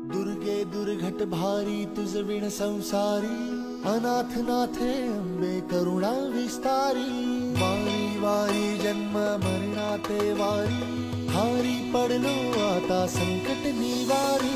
दुर्गे दुर्घट भारी तुझ विण संसारी, अनाथ नाथे अंबे करुणा विस्तारी। वारी वारी जन्म मरणाते वारी, हारी पडलो आता संकट निवारी।